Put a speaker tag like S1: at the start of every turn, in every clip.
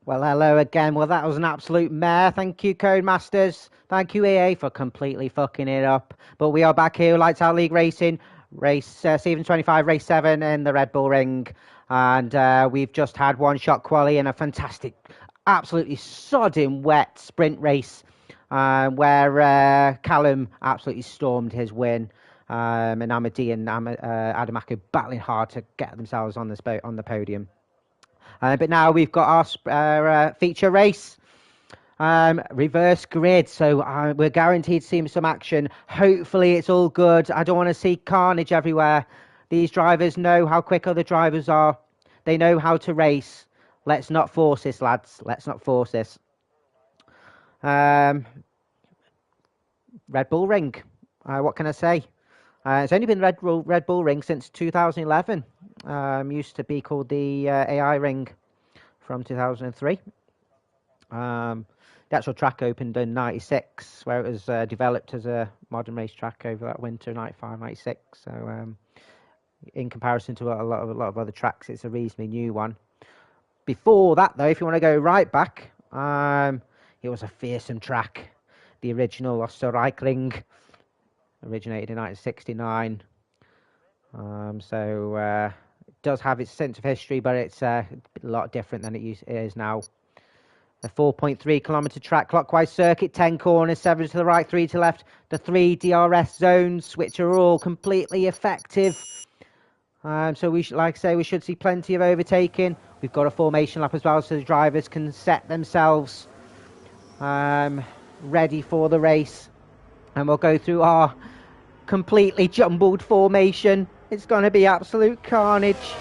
S1: Well, hello again. Well, that was an absolute mare. Thank you, Codemasters. Thank you, EA, for completely fucking it up. But we are back here, Lights Out League Racing, race Season 25, race 7 in the Red Bull Ring. And we've just had one shot quali in a fantastic, absolutely sodding wet sprint race where Callum absolutely stormed his win. And Amadi and Adamaku battling hard to get themselves on the podium. But now we've got our feature race, reverse grid. So we're guaranteed to see some action. Hopefully it's all good. I don't want to see carnage everywhere. These drivers know how quick other drivers are. They know how to race. Let's not force this, lads. Let's not force this. Red Bull Ring. What can I say? It's only been Red Bull Ring since 2011. Used to be called the AI Ring from 2003. The actual track opened in 96, where it was developed as a modern racetrack over that winter, 95, 96. So in comparison to a lot of other tracks, it's a reasonably new one. Before that, though, if you want to go right back, it was a fearsome track. The original Austria originated in 1969. So it does have its sense of history, but it's a lot different than it is now. A 4.3 kilometre track, clockwise circuit, 10 corners, 7 to the right, 3 to the left. The 3 DRS zones, which are all completely effective. So like I say, we should see plenty of overtaking. We've got a formation lap as well, so the drivers can set themselves ready for the race. And we'll go through our completely jumbled formation. It's going to be absolute carnage.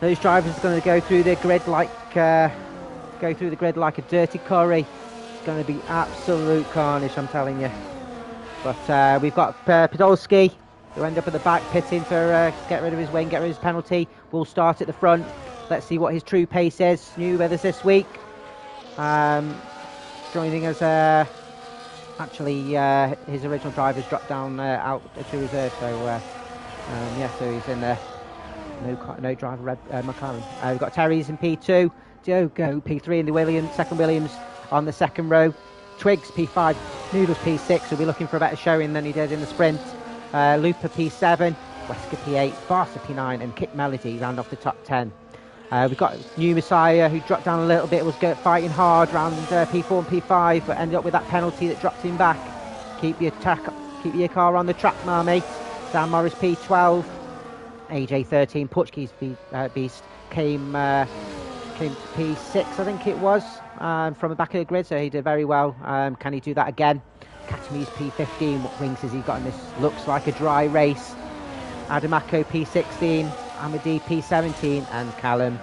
S1: Those drivers are going to go through the grid like a dirty curry. It's going to be absolute carnage, I'm telling you. But we've got Podolski, who end up at the back pitting for get rid of his wing, get rid of his penalty. We'll start at the front. Let's see what his true pace is. New with us this week. Joining us, actually, his original driver's dropped down out to reserve. So so he's in there. No driver, McLaren. We've got Terry's in P2. Diogo P3 in the second Williams on the second row. Twiggs P5, Noodles P6. We'll be looking for a better showing than he did in the sprint. Looper P7, Wesker P8, Barca P9, and Kick Melody round off the top 10. We've got New Messiah, who dropped down a little bit, was fighting hard around P4 and P5, but ended up with that penalty that dropped him back. Keep your car on the track, my mate. Dan Morris P12, AJ13, Portuguese Beast came to P6, I think it was, from the back of the grid, so he did very well. Can he do that again? Katami's P15, what wings has he got in this? Looks like a dry race. Adamako P16, Amadi P17, and Callum,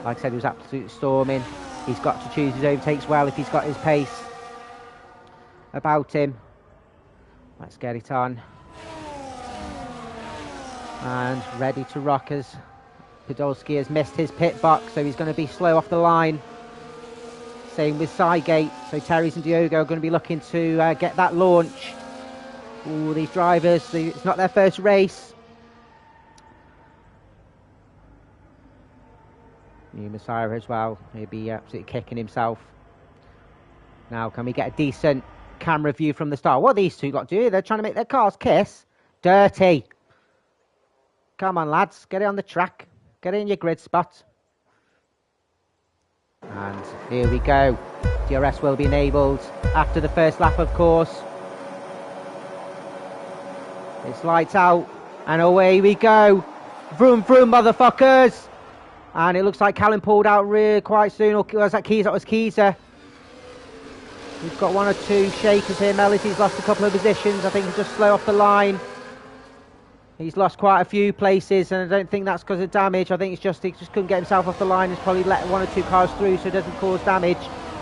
S1: like I said, he was absolutely storming. He's got to choose his overtakes well if he's got his pace about him. Let's get it on. And ready to rock as Podolski has missed his pit box, so he's going to be slow off the line. Same with Cygate, so Terry's and Diogo are going to be looking to get that launch. Ooh, these drivers, it's not their first race. New Messiah as well, he'll be absolutely kicking himself. Now, can we get a decent camera view from the start? What are these two got to do? They're trying to make their cars kiss. Dirty. Come on, lads, get it on the track. Get it in your grid spot. And here we go. DRS will be enabled after the first lap, of course. It's lights out, and away we go. Vroom, vroom, motherfuckers. And it looks like Callum pulled out really quite soon. Or was that Keezer? That was Keezer. We've got one or two shakers here. Melody's lost a couple of positions. I think he's just slow off the line. He's lost quite a few places, and I don't think that's because of damage. I think it's just he just couldn't get himself off the line. He's probably let one or two cars through so it doesn't cause damage.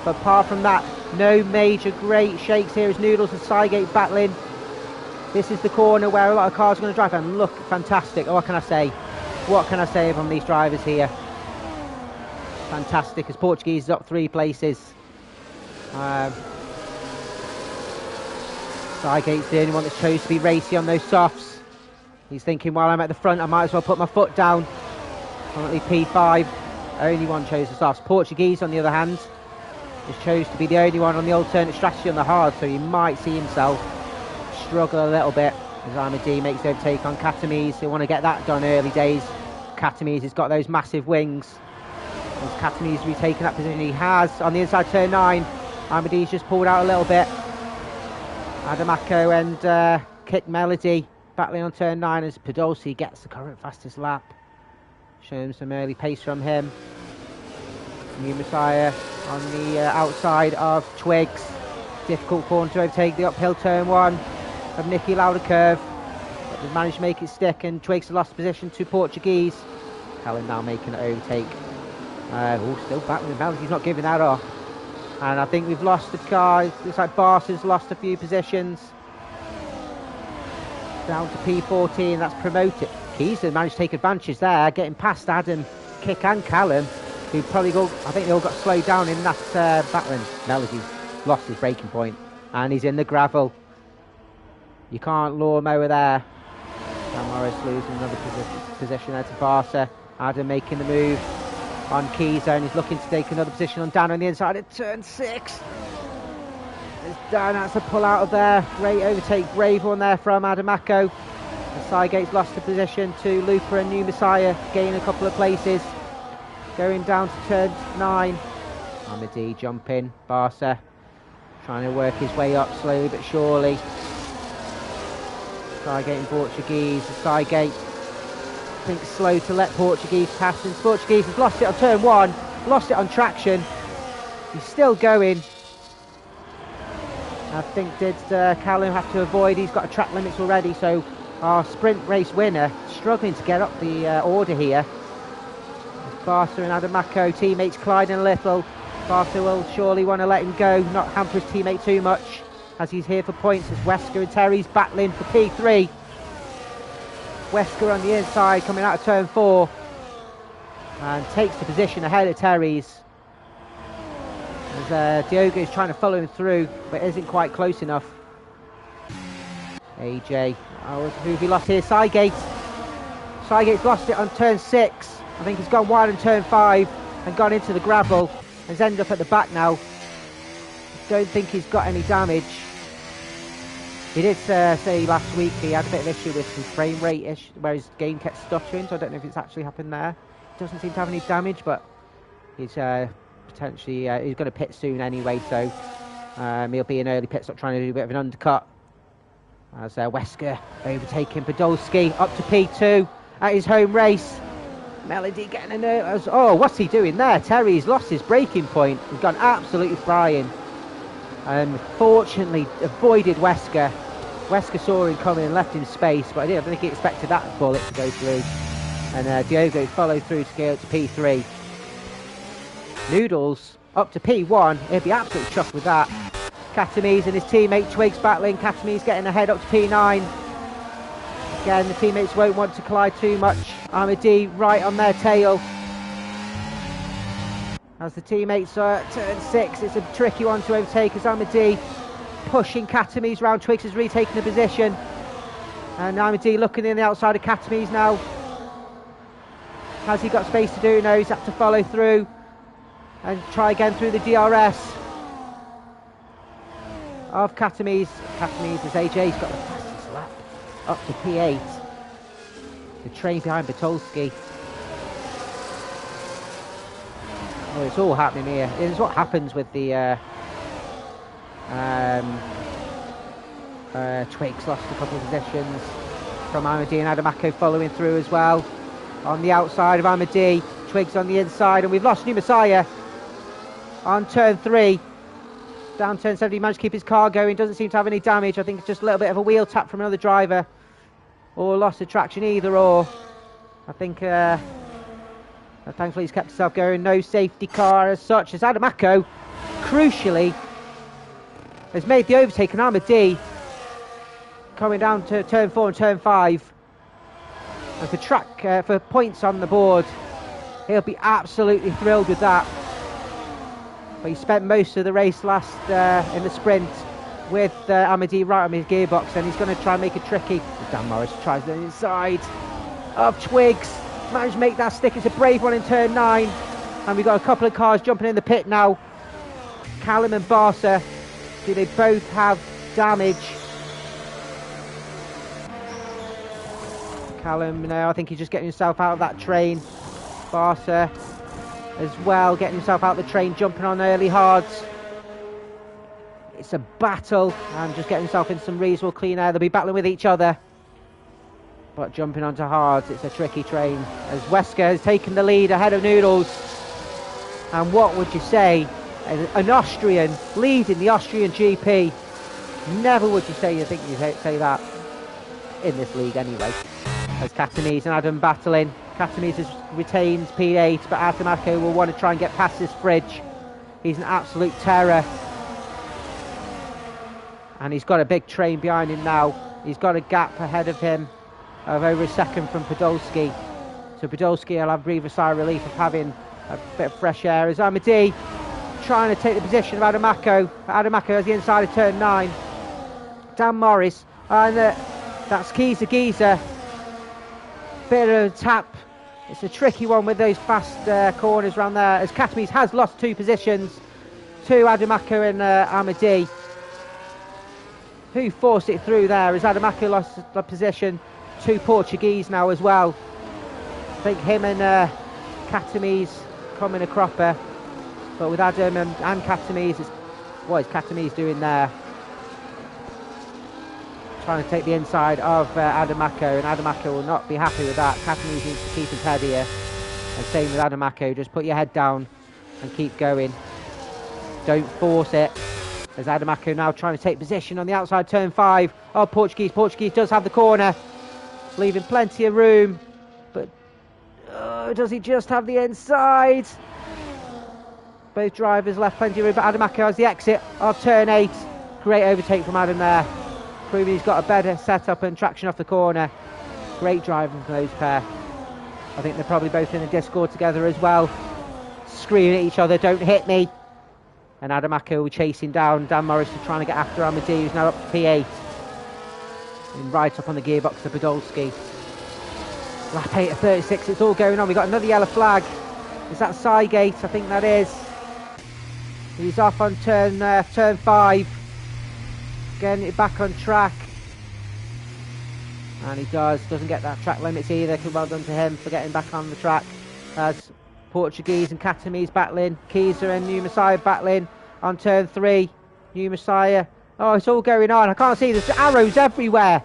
S1: But apart from that, no major great shakes here as Noodles and Cygate battling. This is the corner where a lot of cars are going to drive, and look, fantastic. Oh, what can I say? What can I say from these drivers here? Fantastic, as Portuguese is up 3 places. Cygate's the only one that's chose to be racy on those softs. He's thinking, while I'm at the front, I might as well put my foot down. Currently P5. Only one chose the softs. Portuguese, on the other hand, has chose to be the only one on the alternate strategy on the hard, so he might see himself struggle a little bit as Amadi makes the overtake on Katamise. They want to get that done early days. Katamise has got those massive wings. As Katamise retaking that position, he has on the inside turn 9. Amadi's just pulled out a little bit. Adamako and Kick Melody battling on turn 9 as Podolski gets the current fastest lap. Showing some early pace from him. New Messiah on the outside of Twigs. Difficult corner to overtake. The uphill turn 1 of Nicky Lauda curve. But they've managed to make it stick, and Twigs has lost position to Portuguese. Callum now making an overtake. Still battling with He's not giving that off. And I think we've lost the car. It looks like Barca's lost a few positions. Down to P14, that's promoted. Keys managed to take advantage there, getting past Adam, Kick and Callum, who probably I think they all got slowed down in that battling. Melody's lost his braking point, and he's in the gravel. You can't lawnmower there. Dan Morris losing another position there to Barca. Adam making the move on Keys, and he's looking to take another position on Dan on the inside at turn 6. Dan has to pull out of there. Great overtake, brave one there from Adamako. Sygate's lost the position to Looper and New Messiah, gaining a couple of places. Going down to turn 9. Amadi jumping. Barca trying to work his way up slowly but surely. Sygate in Portuguese. Sygate, I think, slow to let Portuguese pass. And Portuguese has lost it on turn 1. Lost it on traction. He's still going. I think did Callum have to avoid? He's got a track limits already, so our sprint race winner struggling to get up the order here. Barca and Adamako teammates colliding a little. Barca will surely want to let him go, not hamper his teammate too much, as he's here for points as Wesker and Terry's battling for P3. Wesker on the inside coming out of turn 4 and takes the position ahead of Terry's. As Diogo is trying to follow him through, but isn't quite close enough. AJ, who have we lost here? Sygate. Sygate's lost it on turn 6. I think he's gone wide on turn 5 and gone into the gravel. Has ended up at the back now. Don't think he's got any damage. He did say last week he had a bit of issue with his frame rate where his game kept stuttering, so I don't know if it's actually happened there. Doesn't seem to have any damage, but he's potentially he's going to pit soon anyway, so he'll be an early pit stop trying to do a bit of an undercut. As Wesker overtaking Podolski up to P2 at his home race. Melody getting a nerve. Oh, what's he doing there? Terry's lost his braking point. He's gone absolutely flying. Fortunately avoided Wesker. Wesker saw him coming and left him space, but I don't think he expected that bullet to go through. And Diogo followed through to go up to P3. Noodles up to P1. He'll be absolutely chuffed with that. Katamise and his teammate Twigs battling. Katamise getting ahead up to P9. Again, the teammates won't want to collide too much. Amadi right on their tail. As the teammates turn 6, it's a tricky one to overtake as Amadi pushing Katamise round. Twigs is retaking the position. And Amadi looking in the outside of Katamise now. Has he got space to do it? No, he's had to follow through and try again through the DRS of Katamise. Katamise as AJ's got the fastest lap up to P8. The train behind Batolski. Oh, it's all happening here. It's what happens with the Twigs lost a couple of positions from Amadi, and Adamako following through as well. On the outside of Amadi, Twigs on the inside, and we've lost New Messiah on turn 3. Down turn 7, he managed to keep his car going, doesn't seem to have any damage. I think it's just a little bit of a wheel tap from another driver, or loss of traction, either or. I think thankfully he's kept himself going. No safety car as such, as Adamako crucially has made the overtake on Amadi coming down to turn 4 and turn 5. And for points on the board, he'll be absolutely thrilled with that. But he spent most of the race last in the sprint with Amadi right on his gearbox, and he's going to try and make it tricky. Dan Morris tries the inside of Twigs. Managed to make that stick. It's a brave one in turn 9. And we've got a couple of cars jumping in the pit now. Callum and Barca, do they both have damage? Callum, I think he's just getting himself out of that train. Barca as well, getting himself out of the train, jumping on early hards. It's a battle, and just getting himself in some reasonable clean air. They'll be battling with each other. But jumping onto hards, it's a tricky train. As Wesker has taken the lead ahead of Noodles. And what would you say? An Austrian leading the Austrian GP. Never would you say say that in this league anyway. As Katamise and Adam battling. Katamise has retained P8, but Artemako will want to try and get past this fridge. He's an absolute terror. And he's got a big train behind him now. He's got a gap ahead of him of over a second from Podolski. So Podolski will have a breather sigh of relief of having a bit of fresh air. As Amadi trying to take the position of Adamako. Adamako has the inside of turn 9. Dan Morris. And that's Giza. Bit of a tap. It's a tricky one with those fast corners around there. As Katamise has lost 2 positions to Adamako and Amadi, who forced it through there. As Adamako lost the position to Portuguese now as well. I think him and Katamise coming a cropper. But with Adam and Katamise, what is Katamise doing there? Trying to take the inside of Adamako, and Adamako will not be happy with that. Katamise needs to keep his head here. And same with Adamako, just put your head down and keep going. Don't force it. As Adamako now trying to take position on the outside turn 5. Oh, Portuguese does have the corner, leaving plenty of room. But does he just have the inside? Both drivers left plenty of room, but Adamako has the exit of turn 8. Great overtake from Adam there, proving he's got a better setup and traction off the corner. Great driving from those pair. I think they're probably both in the Discord together as well, screaming at each other, don't hit me. And Adamako chasing down Dan Morris, trying to get after Amadi, who's now up to P8. And right up on the gearbox of Podolski. Lap 8 of 36, it's all going on. We've got another yellow flag. Is that Cygate? I think that is. He's off on turn 5. Getting it back on track. And he doesn't get that track limits either. Well done to him for getting back on the track. As Portuguese and Katamise battling. Kiza and New Messiah battling on turn 3. New Messiah. Oh, it's all going on. I can't see. There's arrows everywhere.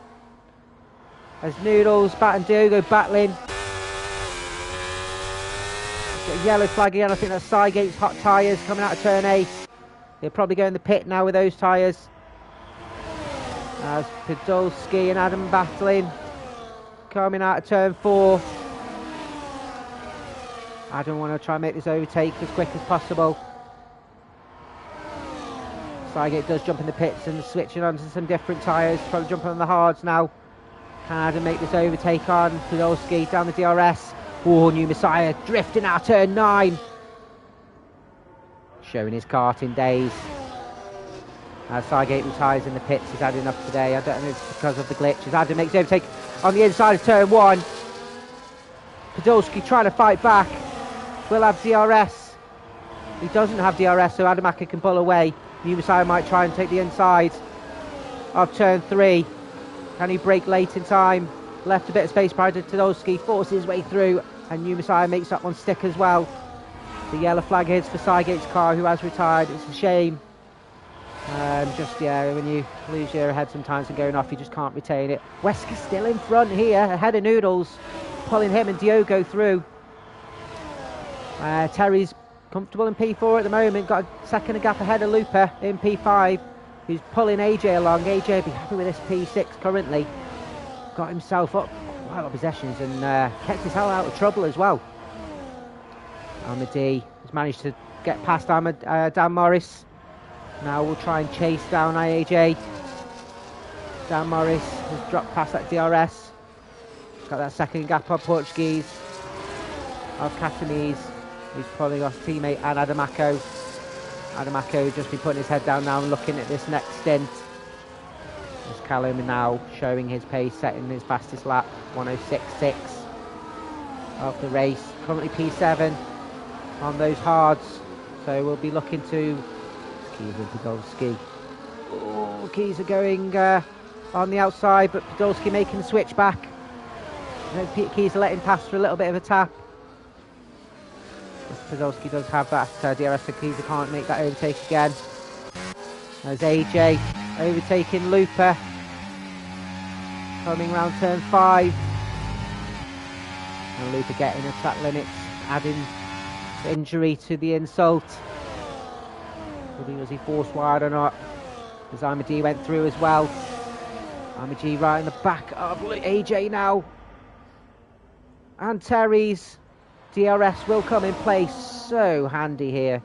S1: As Noodles, Bat and Diogo battling. Got a yellow flag again. I think that's Cygate's hot tyres coming out of turn 8. He'll probably go in the pit now with those tyres. As Podolski and Adam battling. Coming out of turn 4. Adam want to try and make this overtake as quick as possible. Cygate does jump in the pits and switching onto some different tyres. Probably jumping on the hards now. Can Adam make this overtake on Podolski down the DRS? Oh, New Messiah drifting out of turn 9. Showing his karting days. As Cygate retires in the pits, he's had enough today. I don't know if it's because of the glitch. As Adam makes the overtake on the inside of turn 1. Podolski trying to fight back. Will have DRS. He doesn't have DRS, so Adamaka can pull away. New Messiah might try and take the inside of turn 3. Can he brake late in time? Left a bit of space prior to Podolski, forces his way through, and New Messiah makes that one stick as well. The yellow flag is for Cygate's car, who has retired. It's a shame. When you lose your head sometimes and going off, you just can't retain it. Wesker's still in front here, ahead of Noodles, pulling him and Diogo through. Terry's comfortable in P4 at the moment, got a second gap ahead of Lupa in P5, who's pulling AJ along. AJ will be happy with this P6 currently. Got himself up quite a lot of possessions and kept his hell out of trouble as well. Amadi has managed to get past Dan Morris. Now we'll try and chase down IAJ. Dan Morris has dropped past that DRS. Got that second gap on Portuguese of Katamise, who's pulling off teammate and Adamako. Adamako has just been putting his head down now and looking at this next stint. As Callum now showing his pace, setting his fastest lap, 106.6 of the race. Currently P7. on those hards. So we'll be looking to Keys and Podolski. Oh, Keys are going on the outside, but Podolski making the switch back. Keys are letting pass for a little bit of a tap. Podolski does have that DRS, so Keys can't make that overtake again. There's AJ overtaking Looper. Coming round turn 5. And Looper getting a track limits, adding injury to the insult. Was he forced wide or not? As Imad went through as well. Imad right in the back of AJ now. And Terry's DRS will come in place. So handy here.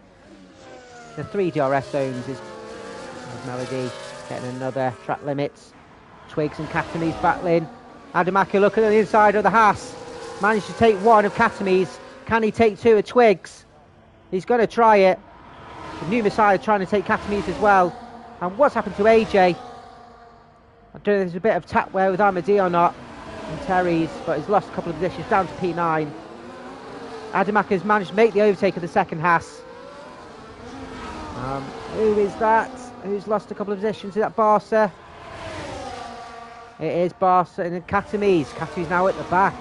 S1: The 3 DRS zones is Melody getting another track limits. Twigs and Katamis battling. Adamaki looking at the inside of the Haas. Managed to take 1 of Katamis. Can he take 2 of Twigs? He's going to try it. The new Messiah trying to take Katamis as well. And what's happened to AJ? I don't know if there's a bit of tap wear with Imad or not. And Terry's, but he's lost a couple of positions down to P9. Adamaki has managed to make the overtake of the second Haas. Who is that? Who's lost a couple of positions? Is that Barca? It is Barca and Katamis. Katamis now at the back.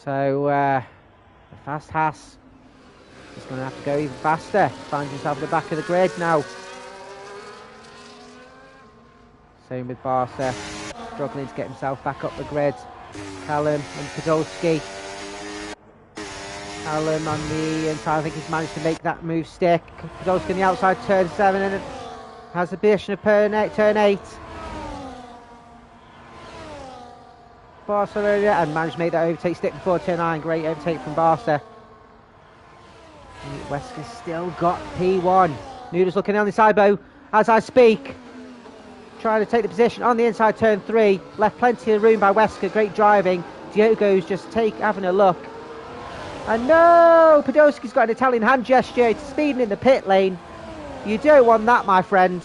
S1: So the fast Haas is going to have to go even faster. Finds himself at the back of the grid now. Same with Barca. Struggling to get himself back up the grid. Callum and Podolski. Callum on the inside. I think he's managed to make that move stick. Podolski on the outside, turn 7, and has the position of turn 8. Barcelona and managed to make that overtake stick before turn 9. Great overtake from Barca. Wesker's still got P1. Noodles looking on the side bow as I speak. Trying to take the position on the inside turn 3. Left plenty of room by Wesker. Great driving. Diogo's just having a look. And no! Podolski's got an Italian hand gesture. It's speeding in the pit lane. You don't want that, my friend.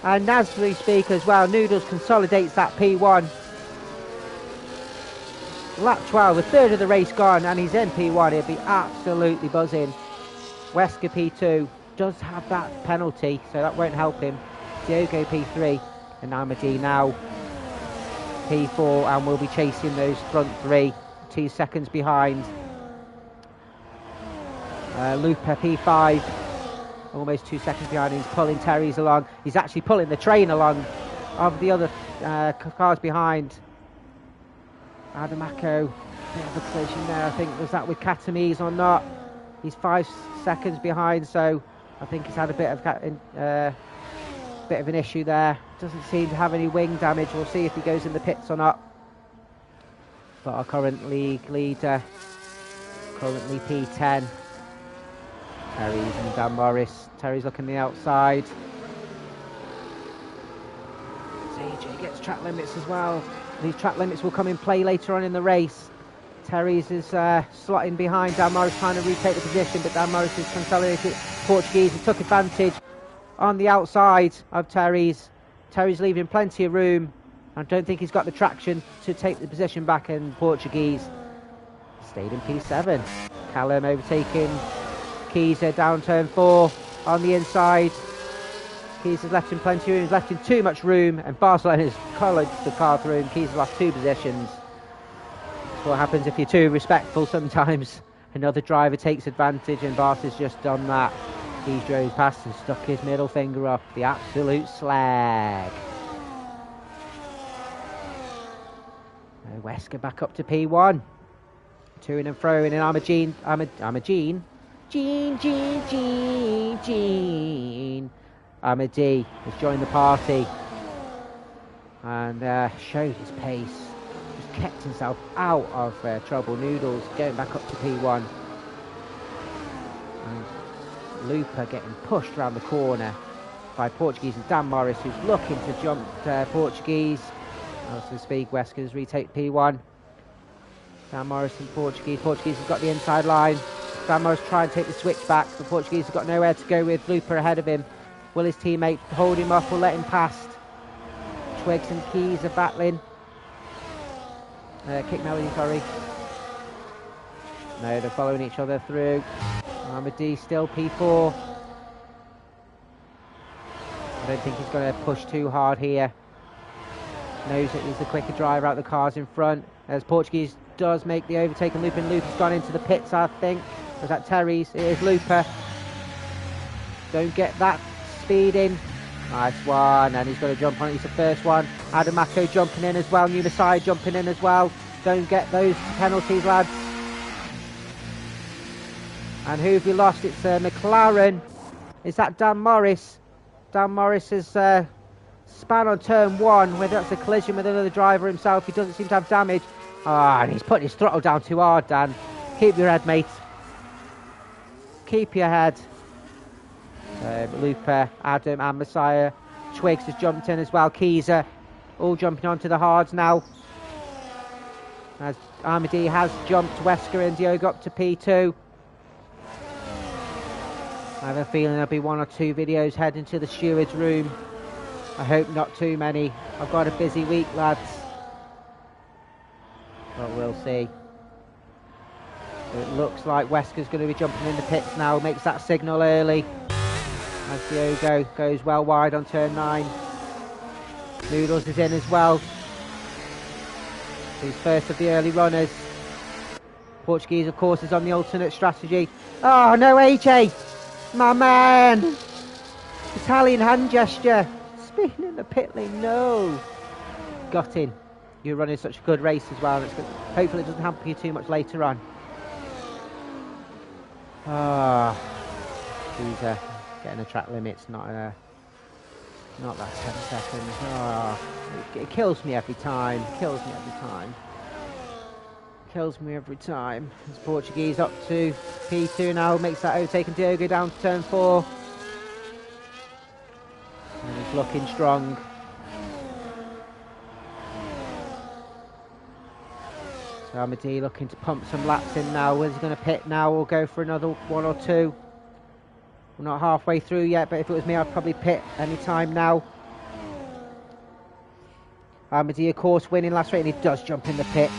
S1: And as we speak as well, Noodles consolidates that P1. Lap 12, a third of the race gone, and he's in P1. He'll be absolutely buzzing. Wesker P2 does have that penalty, so that won't help him. Diogo P3, and Imad now P4, and we'll be chasing those front 3, 2 seconds behind. Looper P5, almost 2 seconds behind. He's pulling Terry's along. He's actually pulling the train along of the other cars behind. Adamako, bit of a collision there. I think, was that with Katamis or not? He's 5 seconds behind, so I think he's had a bit of an issue there. Doesn't seem to have any wing damage. We'll see if he goes in the pits or not. But our current league leader, currently P10. Terry's and Dan Morris. Terry's looking the outside. AJ gets track limits as well. These track limits will come in play later on in the race. Terry's is slotting behind Dan Morris, trying to retake the position, but Dan Morris is consolidated. Portuguese and took advantage on the outside of Terry's. Terry's leaving plenty of room. I don't think he's got the traction to take the position back, and Portuguese stayed in P7. Callum overtaking Keyser down turn 4 on the inside. Keyser's left him plenty of room, he's left him too much room, and Barcelona's collared the car through, and Keyser's lost 2 positions. That's what happens if you're too respectful sometimes. Another driver takes advantage, and Barca's just done that. He drove past and stuck his middle finger up. The absolute slag. Wesker back up to P1. To and fro in Gene. Imad has joined the party and showed his pace. Just kept himself out of trouble. Noodles going back up to P1. And Looper getting pushed around the corner by Portuguese and Dan Morris, who's looking to jump Portuguese. As we speak, Wesker's retake P1. Dan Morris and Portuguese. Portuguese has got the inside line. Dan Morris trying to take the switch back, but Portuguese has got nowhere to go with Looper ahead of him. Will his teammate hold him up or let him past? Twigs and Keys are battling. Kick Melody, sorry. No, they're following each other through. Armady still P4. I don't think he's going to push too hard here. Knows that he's the quicker driver out the cars in front. As Portuguese does make the overtake, and Luper's gone into the pits, I think. Was that Terry's? It is Luper. Don't get that speed in. Nice one, and he's going to jump on it. He's the first one. Adamaco jumping in as well. New Messiah jumping in as well. Don't get those penalties, lads. And who have we lost? It's McLaren. Is that Dan Morris? Dan Morris has span on turn 1, whether that's a collision with another driver himself. He doesn't seem to have damage. Ah, and he's putting his throttle down too hard, Dan. Keep your head, mate. Keep your head. Luper, Adam and Messiah. Twiggs has jumped in as well. Keyser all jumping onto the hards now. As Armady has jumped Wesker and Diogo up to P2. I have a feeling there'll be 1 or 2 videos heading to the steward's room. I hope not too many. I've got a busy week, lads. But we'll see. It looks like Wesker's going to be jumping in the pits now. Makes that signal early. As Diogo goes well wide on turn 9. Noodles is in as well. He's first of the early runners. Portuguese, of course, is on the alternate strategy. Oh, no, AJ! My man! Italian hand gesture. Spinning in the pit lane, no! Got in. You're running such a good race as well. It's good. Hopefully it doesn't hamper you too much later on. Ah, he's getting a track limits, not that 10 seconds. Oh, it kills me every time. Kills me every time. Kills me every time. It's Portuguese up to P2 now. Makes that overtake, and Diogo down to turn 4. And he's looking strong. So Armady looking to pump some laps in now. Is he going to pit now or go for another 1 or 2? We're not halfway through yet, but if it was me, I'd probably pit any time now. Armady, of course, winning last race, and he does jump in the pits.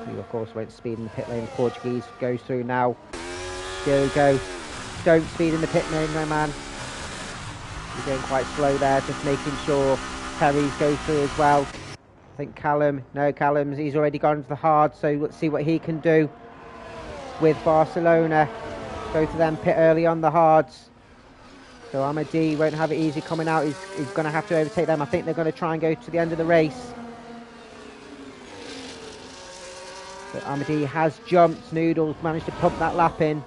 S1: He, of course, went speed in the pit lane. Portuguese goes through now. Diogo, don't speed in the pit lane, my man. You're going quite slow there, just making sure Terry's goes through as well. I think Callum's, he's already gone to the hard, so let's see what he can do with Barcelona. Both of them pit early on the hards. So Armady won't have it easy coming out. He's going to have to overtake them. I think they're going to try and go to the end of the race. But Armady has jumped. Noodles managed to pump that lap in.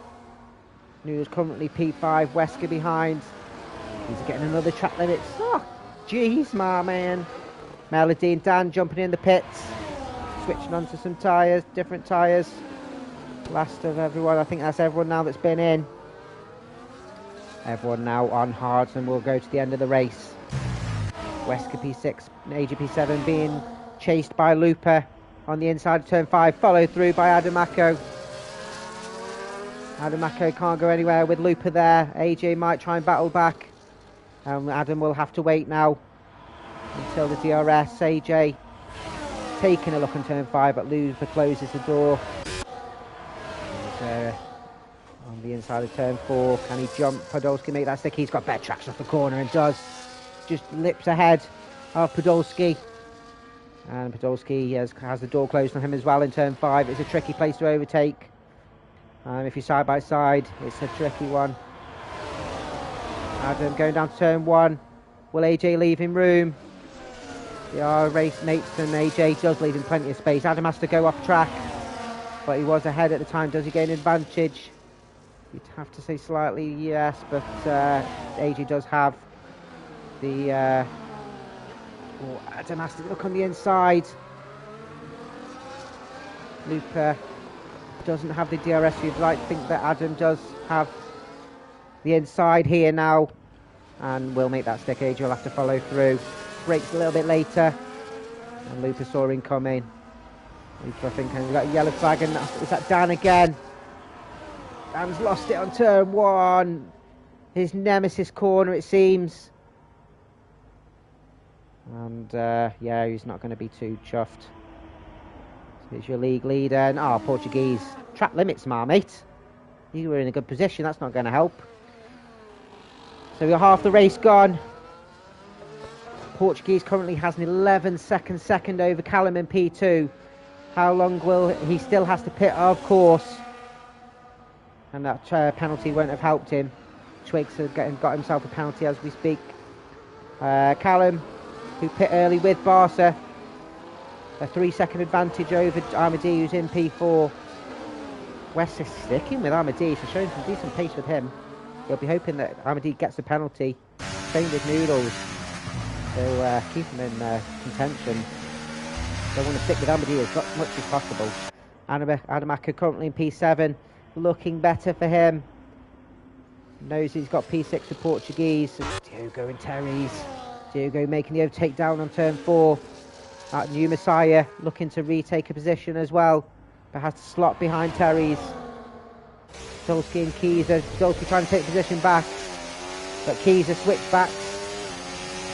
S1: Noodles currently P5. Wesker behind. He's getting another track limit. Oh, jeez, my man. Melody and Dan jumping in the pits. Switching onto some tyres, different tyres. Last of everyone. I think that's everyone now that's been in. Everyone now on hards, and we'll go to the end of the race. Wesker P6, AJ P7 being chased by Luper on the inside of turn 5, followed through by Adamaco. Adamaco can't go anywhere with Luper there. AJ might try and battle back. Adam will have to wait now until the DRS. AJ taking a look on turn 5, but Luper closes the door. On the inside of turn 4, can he jump? Podolski make that stick. He's got better traction off the corner and does. Just lips ahead of Podolski. And Podolski has the door closed on him as well in turn 5. It's a tricky place to overtake. If you're side by side, it's a tricky one. Adam going down to turn 1. Will AJ leave him room? They are race mates, and AJ does leave him plenty of space. Adam has to go off track, but he was ahead at the time. Does he gain advantage? You'd have to say slightly yes, but AJ does have the... Adam has to look on the inside. Luper doesn't have the DRS. You'd like to think that Adam does have the inside here now, and will make that stick. AJ will have to follow through. Brakes a little bit later, and Luper saw him coming. Luper, I think, has got a yellow flag, and is that Dan again? Dan's lost it on turn 1. His nemesis corner, it seems. And yeah, he's not going to be too chuffed. It's your league leader. And, Portuguese. Track limits, Marmite. You were in a good position. That's not going to help. So we're half the race gone. Portuguese currently has an 11-second second over Callum in P2. How long will he still has to pit, of course. And that penalty won't have helped him. Twigs has got himself a penalty as we speak. Callum, who pit early with Barca. A 3-second advantage over Armadi, who's in P4. West is sticking with Armadi, so showing some decent pace with him. He'll be hoping that Armadi gets the penalty. Same with Noodles. So keep him in contention. They want to stick with Armadi as much as possible. Adamaka currently in P7. Looking better for him. Knows he's got P6 for Portuguese. Diogo and Terry's. Diogo making the overtake down on turn 4. New Messiah looking to retake a position as well, but has to slot behind Terry's. Dolsky and Kieser. Dolsky trying to take position back, but Kieser switched back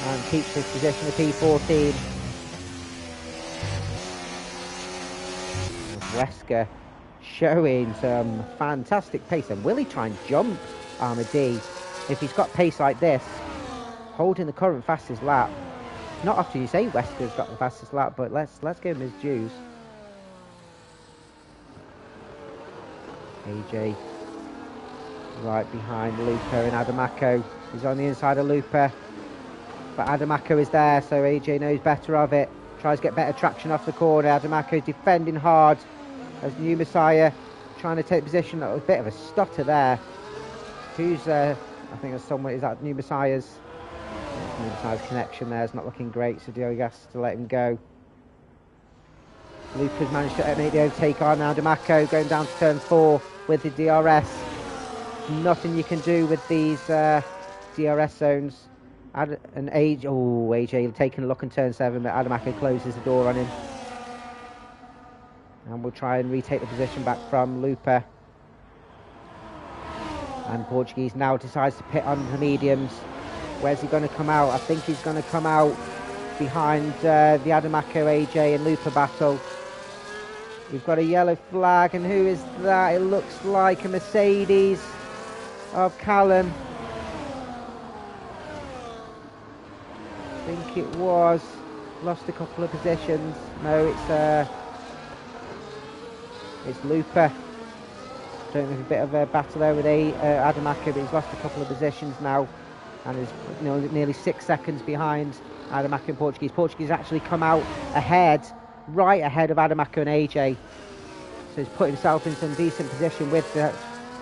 S1: and keeps his position at P14. Wesker showing some fantastic pace, and will he try and jump Armadi? If he's got pace like this, holding the current fastest lap. Not often you say Wesker's got the fastest lap, but let's give him his dues. AJ right behind Luca and Adamako. He's on the inside of Luca, but Adamako is there, so AJ knows better of it. Tries to get better traction off the corner. Adamako defending hard as New Messiah trying to take position. A bit of a stutter there. Who's I think there's someone, is that New Messiah's? New Messiah's connection there is not looking great, so Diogo has to let him go. Luca's managed to make the overtake on Adamako, going down to turn 4 with the DRS. Nothing you can do with these DRS zones. AJ taking a look in turn 7, but Adamako closes the door on him. And we'll try and retake the position back from Lupa. And Portuguese now decides to pit on the mediums. Where's he going to come out? I think he's going to come out behind the Adamako, AJ and Lupa battle. We've got a yellow flag, and who is that? It looks like a Mercedes of Callum. I think it was. Lost a couple of positions. No, it's Lupa. Don't have a bit of a battle there with Adamaka, but he's lost a couple of positions now, and is nearly 6 seconds behind Adamaka and Portuguese. Portuguese actually come out ahead, right ahead of Adamaka and AJ. So he's put himself in some decent position with the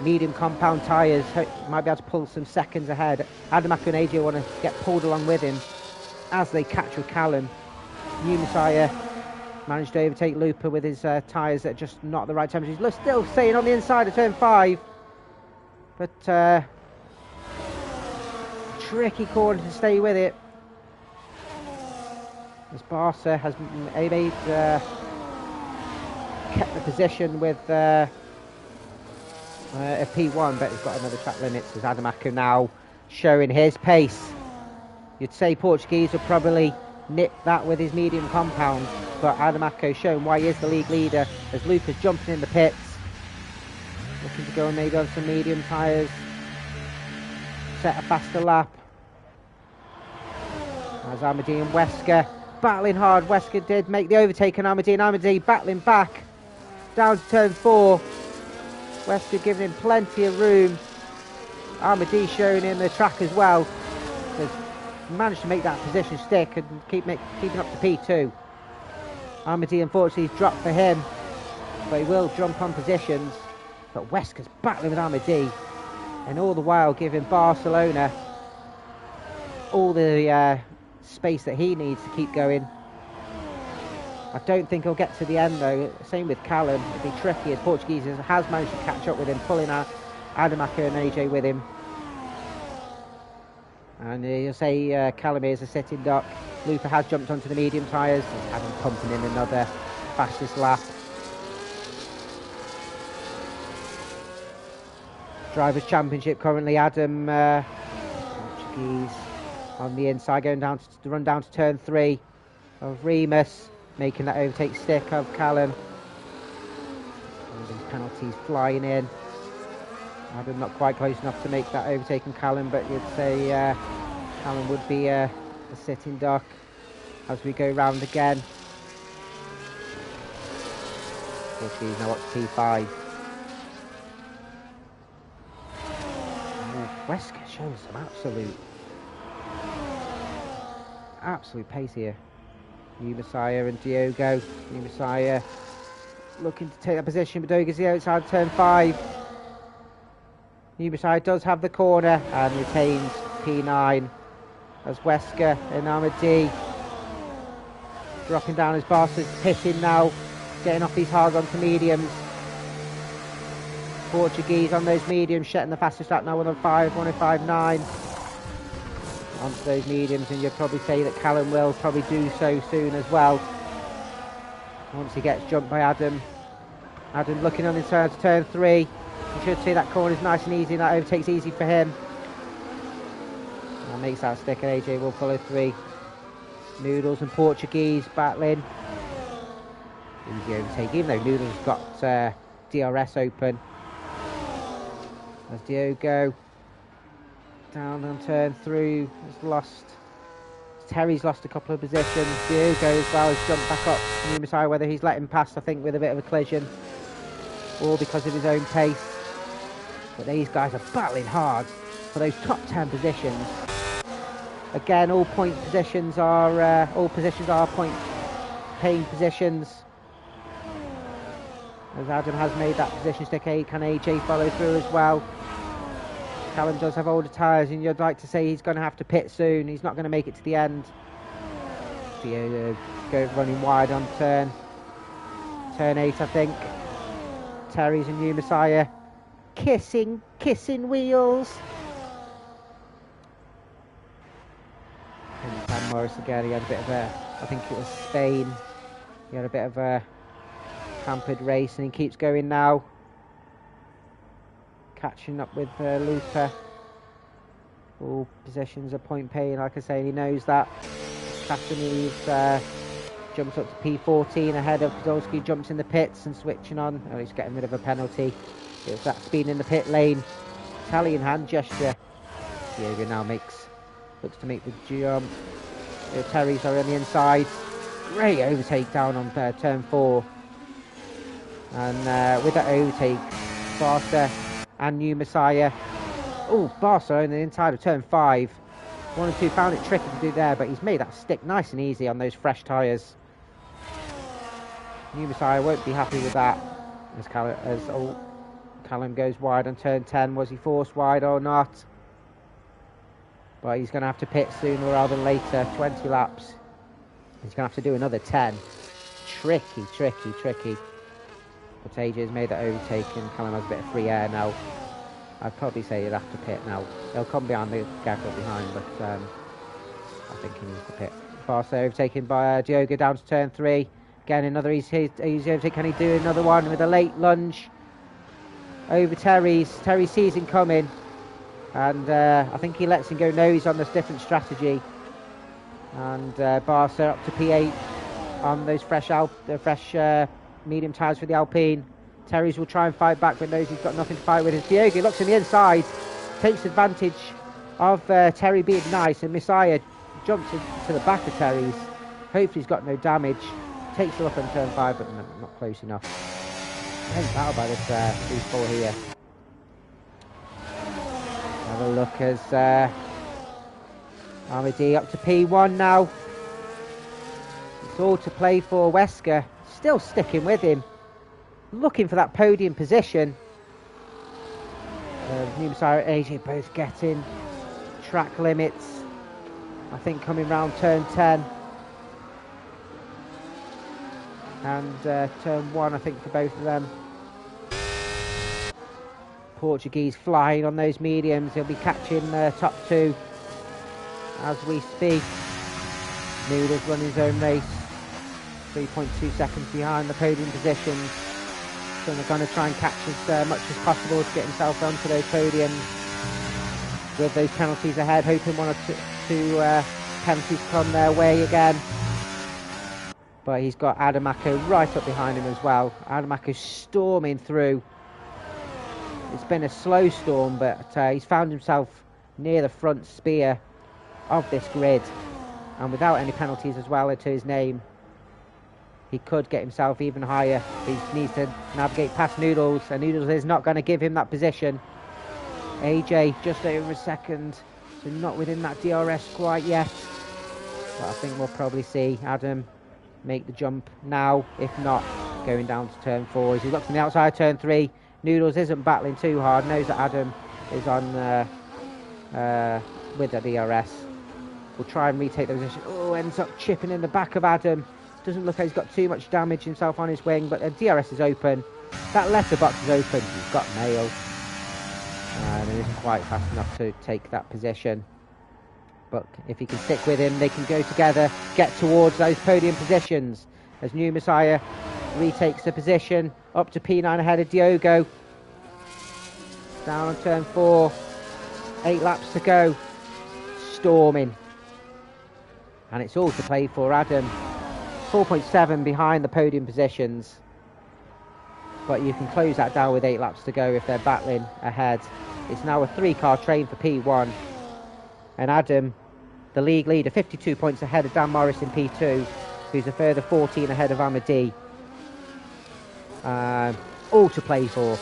S1: medium compound tyres. Might be able to pull some seconds ahead. Adamaka and AJ want to get pulled along with him as they catch with Callum. New Messiah managed to overtake Lupa with his tyres at just not the right temperature. He's still staying on the inside of turn 5. But tricky corner to stay with it. As Barca has made kept the position with a P1, but he's got another track limits as Adamako now showing his pace. You'd say Portuguese will probably nip that with his medium compound, but Adamako showing why he is the league leader as Luca's jumping in the pits, looking to go maybe on some medium tyres, set a faster lap. As Armadi and Wesker battling hard. Wesker did make the overtake on Armadi, and Armadi battling back down to turn 4. Wesker giving him plenty of room. Armadi showing him the track as well. Has managed to make that position stick and keeping up to P2. Armadi unfortunately dropped for him, but he will jump on positions. But Wesker's battling with Armadi, and all the while giving Barcelona all the space that he needs to keep going. I don't think he'll get to the end though. Same with Callum. It'll be tricky as Portuguese has managed to catch up with him, pulling out Adamaka and AJ with him. And you'll say Callum is a sitting duck. Lupa has jumped onto the medium tyres. He's having pumping in another fastest lap. Drivers' Championship currently. Adam Portuguese on the inside, going down to run down to turn 3 of Remus, making that overtake stick of Callum. penalties flying in. Adam not quite close enough to make that overtaking Callum, but you'd say Callum would be a sitting duck as we go round again. Portuguese now up to P5. Wesker shows some absolute pace here. New Messiah and Diogo. New Messiah looking to take that position, but Diogo's the outside of turn 5. New Messiah does have the corner and retains P9 as Wesker and Amadi dropping down as Barca's pitting now, getting off these hard onto mediums. Portuguese on those mediums, setting the fastest lap now, 105.9 onto those mediums, and you'd probably say that Callum will probably do so soon as well once he gets jumped by Adam. Adam looking on his turn to turn 3. You should see that corner is nice and easy, and that overtake's easy for him. That makes that stick, and AJ will follow 3. Noodles and Portuguese battling. Easy overtake, even though Noodles got DRS open. As Diogo down on turn through, has lost. Terry's lost a couple of positions. Diogo as well has jumped back up. New Messiah, whether he's let him pass, I think, with a bit of a collision, or because of his own pace. But these guys are battling hard for those top 10 positions. Again, all positions are point paying positions. As Adam has made that position stick, can AJ follow through as well? Callum does have older tyres, and you'd like to say he's going to have to pit soon. He's not going to make it to the end. Go running wide on turn 8, I think. Terry's and New Messiah kissing wheels. And Sam Morris again, he had a bit of a, I think it was Spain, he had a bit of a hampered race, and he keeps going now, catching up with Luther. All positions are point paying, like I say, and he knows that. Castanese jumps up to P14 ahead of Podolski, jumps in the pits and switching on. Oh, he's getting rid of a penalty. It's that speed in the pit lane. Italian hand gesture. Diego now looks to make the jump. Terry's are on the inside. Great overtake down on turn 4. And with that overtake, Barca and New Messiah. Oh, Barca on the inside of turn 5. 1 and 2 found it tricky to do there, but he's made that stick nice and easy on those fresh tyres. New Messiah won't be happy with that as Callum goes wide on turn 10. Was he forced wide or not? But he's going to have to pit sooner rather than later. 20 laps. He's going to have to do another 10. Tricky. But AJ has made that overtake, and Callum has a bit of free air now. I'd probably say he'd have to pit now. He'll come behind the gaggle behind, but I think he needs to pit. Barca overtaken by Diogo down to turn 3. Again, another easy overtake. Can he do another one with a late lunge over Terry's? Terry sees him coming, and I think he lets him go. No, he's on this different strategy. And Barca up to P8 on those fresh medium tyres for the Alpine. Terry's will try and fight back, but knows he's got nothing to fight with. As Diogo looks on the inside, takes advantage of Terry being nice, and Messiah jumps into the back of Terry's. Hopefully he's got no damage. Takes a look on turn 5, but not close enough. Tense battle by this 3-4 here. Have a look as Amadi up to P1 now. It's all to play for. Wesker still sticking with him, looking for that podium position. New Messiah and AJ both getting track limits, I think, coming round turn 10 and turn 1, I think, for both of them. Portuguese flying on those mediums. He'll be catching top 2 as we speak. Noodles running his own race, 3.2 seconds behind the podium positions. So they're going to try and catch as much as possible to get himself onto those podiums with those penalties ahead, hoping 1 or 2 penalties come their way again. But he's got Adamako right up behind him as well. Adamako storming through. It's been a slow storm, but he's found himself near the front spear of this grid. And without any penalties as well to his name, he could get himself even higher. He needs to navigate past Noodles, and Noodles is not going to give him that position. AJ just over a second, so not within that DRS quite yet. But I think we'll probably see Adam make the jump now, if not going down to turn 4. As he looks on the outside turn 3, Noodles isn't battling too hard, knows that Adam is on with the DRS. Will try and retake the position. Oh, ends up chipping in the back of Adam. Doesn't look like he's got too much damage himself on his wing, but the DRS is open. That letterbox is open. He's got mail. And it isn't quite fast enough to take that position. But if he can stick with him, they can go together, get towards those podium positions. As New Messiah retakes the position, up to P9 ahead of Diogo. Down on turn 4. 8 laps to go. Storming. And it's all to play for Adam. 4.7 behind the podium positions. But you can close that down with 8 laps to go if they're battling ahead. It's now a 3-car train for P1. And Adam, the league leader, 52 points ahead of Dan Morris in P2, who's a further 14 ahead of Amadi. All to play for.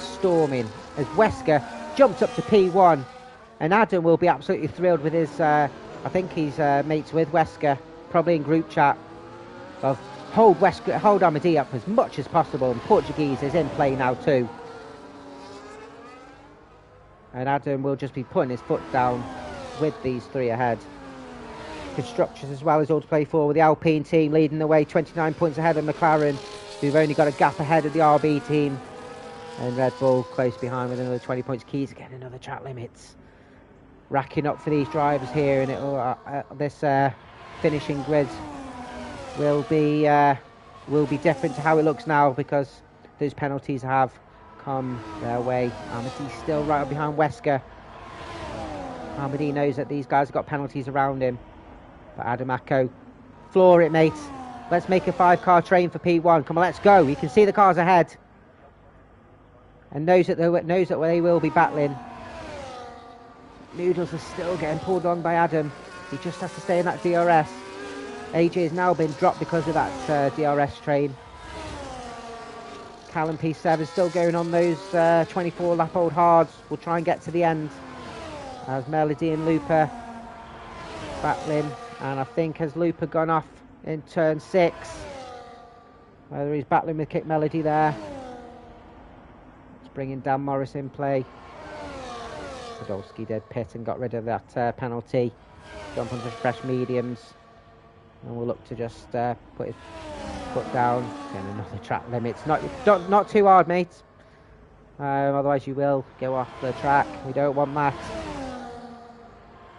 S1: Storming. As Wesker jumps up to P1. And Adam will be absolutely thrilled with his, I think he's mates with Wesker, probably in group chat, of hold Amadi up as much as possible. And Portuguese is in play now too. And Adam will just be putting his foot down with these 3 ahead. Constructors as well is all to play for, with the Alpine team leading the way, 29 points ahead of McLaren, who've only got a gap ahead of the RB team. And Red Bull close behind with another 20 points. Keys again, another track limits. Racking up for these drivers here, and it'll, this finishing grid will be different to how it looks now, because those penalties have come their way. Amadi's still right up behind Wesker. Amadi knows that these guys have got penalties around him. But Adamako, floor it, mate. Let's make a 5-car train for P1. Come on, let's go. You can see the cars ahead. And knows that they will be battling. Noodles is still getting pulled on by Adam. He just has to stay in that DRS. AJ has now been dropped because of that DRS train. Callum P7 still going on those 24 lap old hards. We'll try and get to the end. As Melody and Looper battling. And I think has Looper gone off in turn 6. Whether he's battling with Kick Melody there. It's bringing Dan Morris in play. Podolski did pit and got rid of that penalty. Jump onto fresh mediums. And we'll look to just put his foot down. Again, another track limits. Not too hard, mate. Otherwise you will go off the track. We don't want that.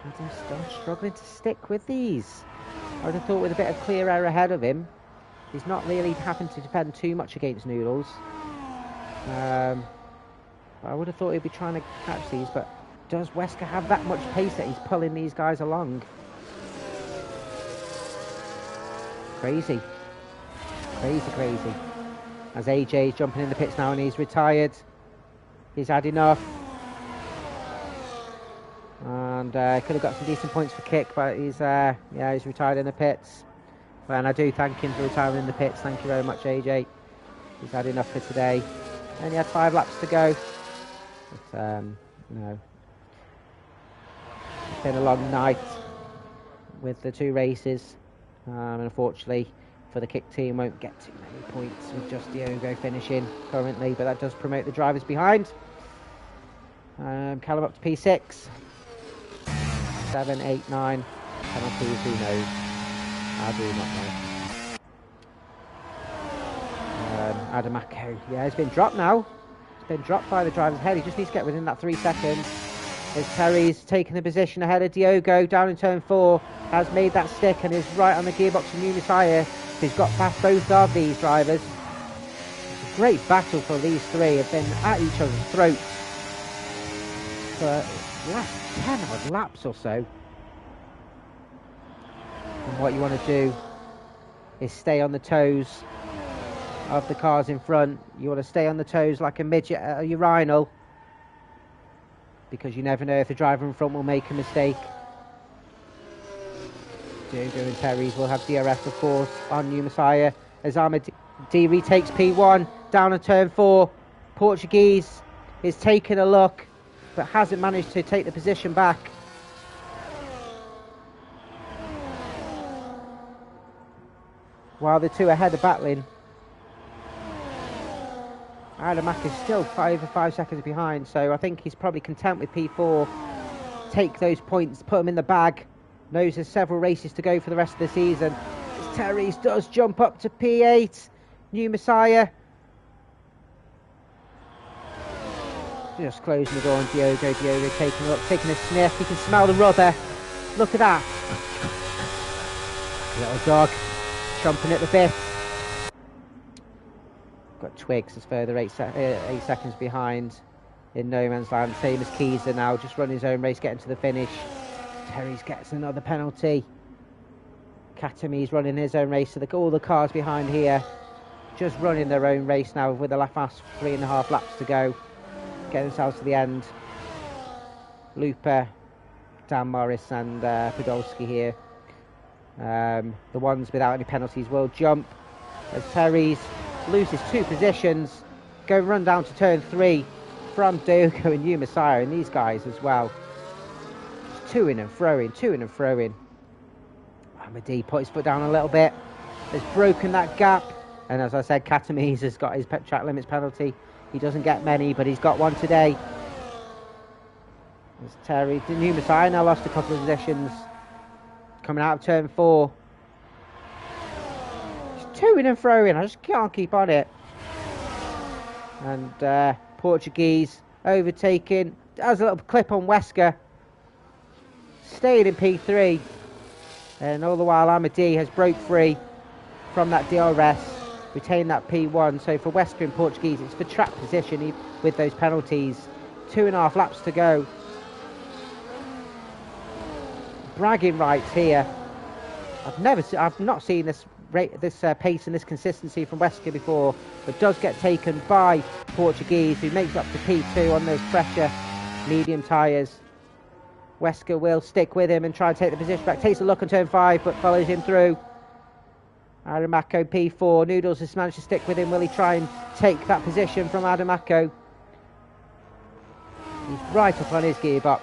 S1: Adam's still struggling to stick with these. I would have thought with a bit of clear air ahead of him, he's not really having to depend too much against Noodles. I would have thought he'd be trying to catch these, but does Wesker have that much pace that he's pulling these guys along? Crazy. Crazy. As AJ's jumping in the pits now and he's retired. He's had enough. And could have got some decent points for Kick, but he's retired in the pits. And I do thank him for retiring in the pits. Thank you very much, AJ. He's had enough for today. And he had 5 laps to go. But, no. It's been a long night with the 2 races. And unfortunately for the Kick team, won't get too many points with just Diogo finishing currently. But that does promote the drivers behind. Callum up to P6. 7, 8, 9 penalties, who knows? I do not know. Adamako, yeah, he's been dropped now. He's been dropped by the driver's head. He just needs to get within that 3 seconds. As Terry's taking the position ahead of Diogo down in turn 4, has made that stick and is right on the gearbox of New Messiah, who's got past both of these drivers. It's a great battle for these 3. Have been at each other's throats for the last 10 odd laps or so. And what you want to do is stay on the toes of the cars in front. You want to stay on the toes like a midget at a urinal, because you never know if the driver in front will make a mistake. Diogo and Terry's will have DRS, of course, on New Messiah as Armadi retakes P1 down a turn 4. Portuguese is taking a look, but hasn't managed to take the position back. While the two ahead are battling, Adamak is still 5 seconds behind, so I think he's probably content with P4. Take those points, put them in the bag. Knows there's several races to go for the rest of the season. As Terry's does jump up to P8. New Messiah just closing the door on Diogo. Diogo taking a sniff. You can smell the rubber. Look at that. Little dog chomping at the bit. Got Twigs as further 8 seconds behind in no man's land. Same as Keyser now, just running his own race, getting to the finish. Terry's gets another penalty. Katami's running his own race. So all the cars behind here just running their own race now with the last 3.5 laps to go. Get themselves to the end. Lupa, Dan Morris and Podolski here. The ones without any penalties will jump as Terry's loses 2 positions. Go run down to turn 3 from Diogo and New Messiah, and these guys as well. Just to-ing and throwing. Amadi put his foot down a little bit. Has broken that gap. And as I said, Katami's has got his track limits penalty. He doesn't get many, but he's got one today. As Terry, New Messiah now lost a couple of positions. Coming out of turn 4. Just to-ing and throwing. I just can't keep on it. And Portuguese overtaking. Does a little clip on Wesker. Stayed in P3. And all the while Amadi has broke free from that DRS. Retained that P1. So for Wesker and Portuguese, it's for track position with those penalties. 2.5 laps to go. Bragging rights here. I've not seen this pace and this consistency from Wesker before, but does get taken by Portuguese, who makes up to P2 on those pressure medium tyres. Wesker will stick with him and try and take the position back. Takes a look on turn 5, but follows him through. Adamako P4. Noodles has managed to stick with him. Will he try and take that position from Adamako? He's right up on his gearbox.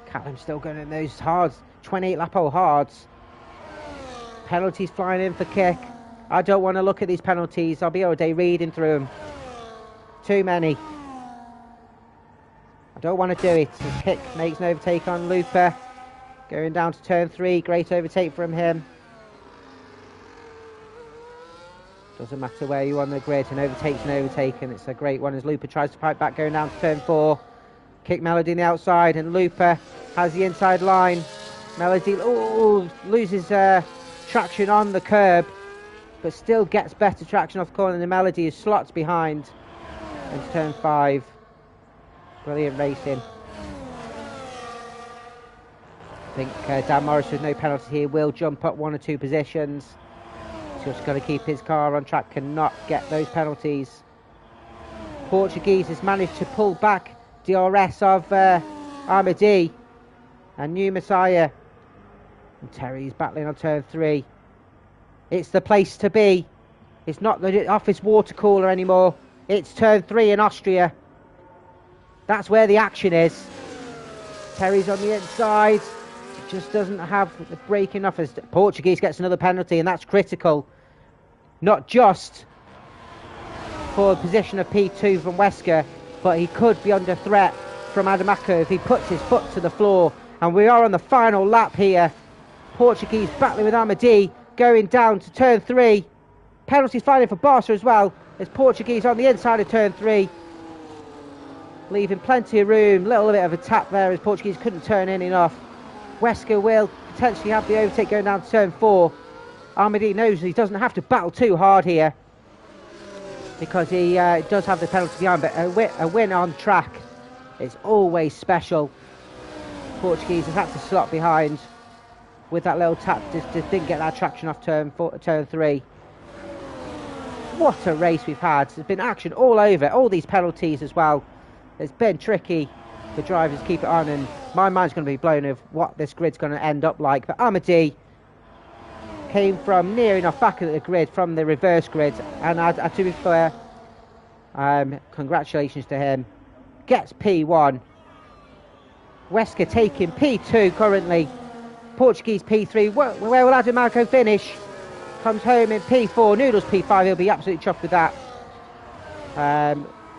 S1: Callum's still going in those hards. 28 lap-o hards. Penalties flying in for Kick. I don't want to look at these penalties. I'll be all day reading through them. Too many. I don't want to do it. Kick makes an overtake on Lupa. Going down to turn 3. Great overtake from him. Doesn't matter where you are on the grid. An overtake's an overtake, and it's a great one as Lupa tries to fight back going down to turn 4. Kick Melody on the outside, and Lupa has the inside line. Melody loses traction on the curb, but still gets better traction off the corner. The Melody is slots behind into turn 5. Brilliant racing. I think Dan Morris with no penalty here will jump up 1 or 2 positions. He's just got to keep his car on track, cannot get those penalties. Portuguese has managed to pull back DRS of Amadi and New Messiah. And Terry's battling on turn 3. It's the place to be. It's not the office water cooler anymore. It's turn 3 in Austria. That's where the action is. Terry's on the inside. Just doesn't have the brake enough as Portuguese gets another penalty, and that's critical. Not just for a position of P2 from Wesker, but he could be under threat from Adamako if he puts his foot to the floor. And we are on the final lap here. Portuguese battling with Amadi, going down to turn 3. Penalties flying for Barca as well, as Portuguese on the inside of turn 3. Leaving plenty of room, little bit of a tap there as Portuguese couldn't turn in enough. Wesker will potentially have the overtake going down to turn 4. Amadi knows he doesn't have to battle too hard here, because he does have the penalty behind, but a win on track is always special. Portuguese has had to slot behind with that little tap, just didn't get that traction off turn 3. What a race we've had. There's been action all over. All these penalties as well. It's been tricky for drivers to keep it on, and my mind's going to be blown of what this grid's going to end up like. But Amadi came from near enough back of the grid from the reverse grid, and to be fair, congratulations to him. Gets P1. Wesker taking P2 currently. Portuguese P3. Where will Adamarco finish? Comes home in P4. Noodles P5. He'll be absolutely chuffed with that.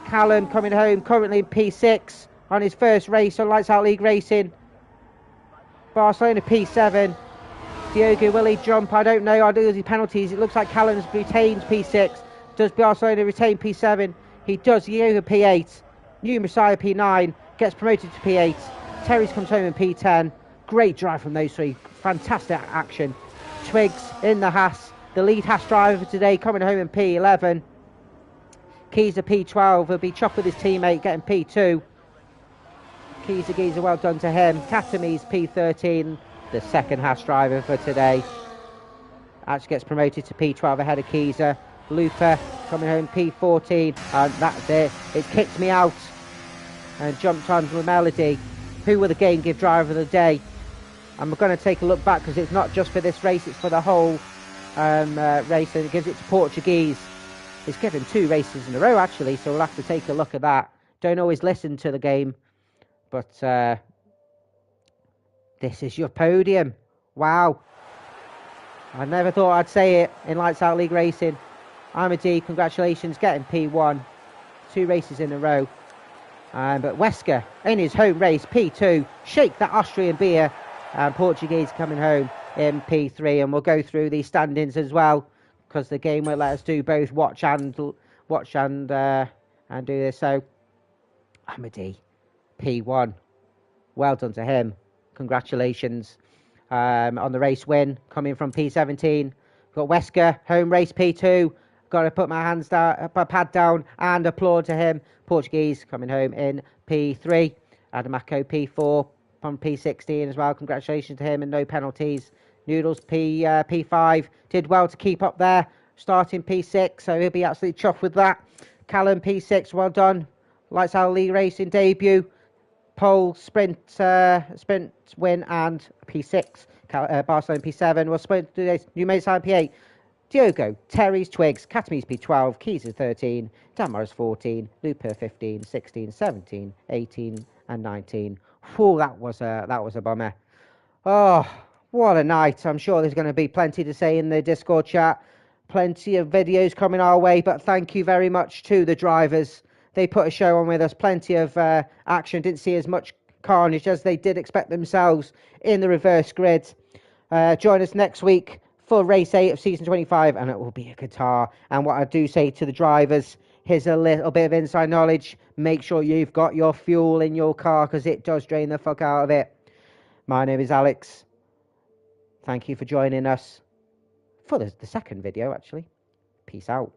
S1: Callum coming home currently in P6 on his first race on Lights Out League Racing. Barcelona P7. Diogo, will he jump? I don't know. I do these penalties. It looks like Callum's retains P6. Does Barcelona retain P7? He does. Diogo P8. New Messiah P9. Gets promoted to P8. Terry's comes home in P10. Great drive from those three. Fantastic action. Twigs in the Haas. The lead Haas driver for today coming home in P11. Keys P12. He'll be chuffed with his teammate getting P2. Geezer, well done to him. Katami's P13. The second Haas driver for today. Actually gets promoted to P12 ahead of Keezer. Looper coming home P14. And that's it. It kicked me out. And jumped on with Melody. Who will the game give driver of the day? I'm going to take a look back because it's not just for this race, it's for the whole race, and it gives it to Portuguese. It's given 2 races in a row actually, so we'll have to take a look at that. Don't always listen to the game, but this is your podium. Wow. I never thought I'd say it in Lights Out League Racing. Amadi, congratulations, getting P1. 2 races in a row. But Wesker in his home race, P2, shake that Austrian beer. And Portuguese coming home in P3. And we'll go through these standings as well, because the game will let us do both watch and do this. So Amadi, P1. Well done to him. Congratulations on the race win coming from P17. Got Wesker, home race P2. Got to put my pad down and applaud to him. Portuguese coming home in P3. Adamaco P4 from P16 as well. Congratulations to him and no penalties. Noodles P5 did well to keep up there, starting P6, so he'll be absolutely chuffed with that. Callum P6, well done. Lights Out League Racing debut. Pole sprint win and P6. Barcelona P7. We'll sprint do this. New Messiah P8. Diogo, Terry's Twigs, Katami's P12, Keys is 13, Damar's 14, Looper 15, 16, 17, 18 and 19. Whew, that was a bummer. Oh, what a night. I'm sure there's going to be plenty to say in the Discord chat. Plenty of videos coming our way, but thank you very much to the drivers. They put a show on with us. Plenty of action. Didn't see as much carnage as they did expect themselves in the reverse grid. Join us next week for race 8 of season 25, and it will be a guitar. And what I do say to the drivers, here's a little bit of inside knowledge. Make sure you've got your fuel in your car, because it does drain the fuck out of it. My name is Alex. Thank you for joining us for the second video, actually. Peace out.